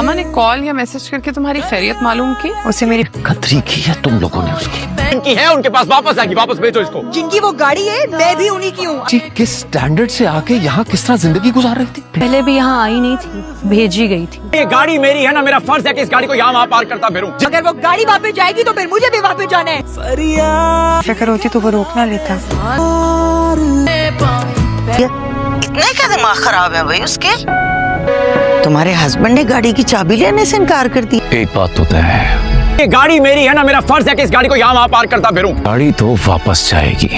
अम्मा ने कॉल या मैसेज करके तुम्हारी खैरियत मालूम की? उसे मेरी खतरी की है तुम लोगों ने उसकी। इनकी है उनके पास, वापस आएगी, वापस भेजो इसको। जिनकी वो गाड़ी है मैं भी उन्हीं की हूँ। जी किस स्टैंडर्ड से आके यहाँ किस तरह जिंदगी गुजार रही थी। पहले भी यहाँ आई नहीं थी, भेजी गई थी। ये गाड़ी मेरी है ना, मेरा फर्ज है कि इस गाड़ी को यहाँ वहाँ पार करता फिरूं। अगर वो गाड़ी वापस जाएगी तो फिर मुझे भी वापस जाना है। फिक्र होती तो वो रोकना लेता। इतने क्या दिमाग खराब है भाई उसके? तुम्हारे हस्बैंड ने गाड़ी की चाबी लेने से इनकार कर दी। एक बात तो तय है, ये गाड़ी मेरी है ना, मेरा फर्ज है कि इस गाड़ी को यहाँ वहाँ पार करता फिरूं। गाड़ी तो वापस जाएगी।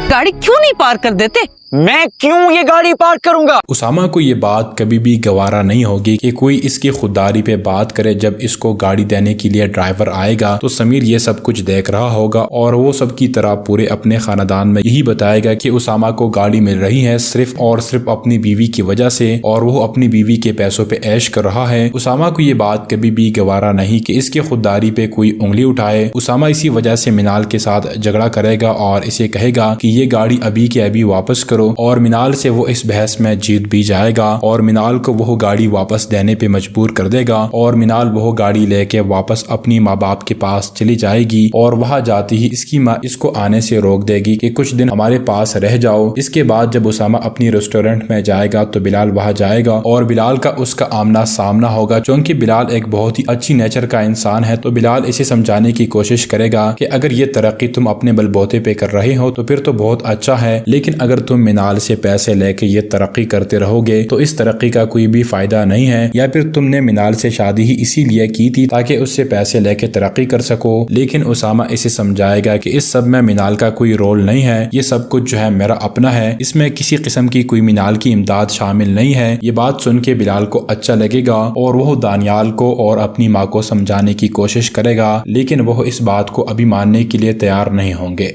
गाड़ी क्यों नहीं पार कर देते? मैं क्यों ये गाड़ी पार करूंगा? उसामा को ये बात कभी भी गवारा नहीं होगी कि कोई इसकी खुददारी पे बात करे। जब इसको गाड़ी देने के लिए ड्राइवर आएगा तो समीर ये सब कुछ देख रहा होगा और वो सब की तरह पूरे अपने खानदान में यही बताएगा कि उसामा को गाड़ी मिल रही है सिर्फ और सिर्फ अपनी बीवी की वजह से और वो अपनी बीवी के पैसों पे ऐश कर रहा है। उसामा को ये बात कभी भी गवारा नहीं कि इसके खुददारी पे कोई उंगली उठाए। उसामा इसी वजह से मिनाल के साथ झगड़ा करेगा और इसे कहेगा कि ये गाड़ी अभी के अभी वापस करो और मिनाल से वो इस बहस में जीत भी जाएगा और मिनाल को वो गाड़ी वापस देने पे मजबूर कर देगा और मिनाल वो गाड़ी लेके वापस अपनी माँ बाप के पास चली जाएगी और वहाँ जाती ही इसकी माँ इसको आने से रोक देगी कि कुछ दिन हमारे पास रह जाओ। इसके बाद जब उसामा अपनी रेस्टोरेंट में जाएगा तो बिलाल वहाँ जाएगा और बिलाल का उसका आमना सामना होगा। क्योंकि बिलाल एक बहुत ही अच्छी नेचर का इंसान है तो बिलाल इसे समझाने की कोशिश करेगा कि अगर ये तरक्की तुम अपने बलबूते पे कर रहे हो तो फिर तो बहुत अच्छा है, लेकिन अगर तुम मिनाल से पैसे लेके ये तरक्की करते रहोगे तो इस तरक्की का कोई भी फायदा नहीं है। या फिर तुमने मिनाल से शादी ही इसीलिए की थी ताकि उससे पैसे लेके तरक्की कर सको। लेकिन उसामा इसे समझाएगा कि इस सब में मिनाल का कोई रोल नहीं है, ये सब कुछ जो है मेरा अपना है, इसमें किसी किस्म की कोई मिनाल की इमदाद शामिल नहीं है। ये बात सुन के बिलाल को अच्छा लगेगा और वो दानियाल को और अपनी माँ को समझाने की कोशिश करेगा, लेकिन वो इस बात को अभी मानने के लिए तैयार नहीं होंगे।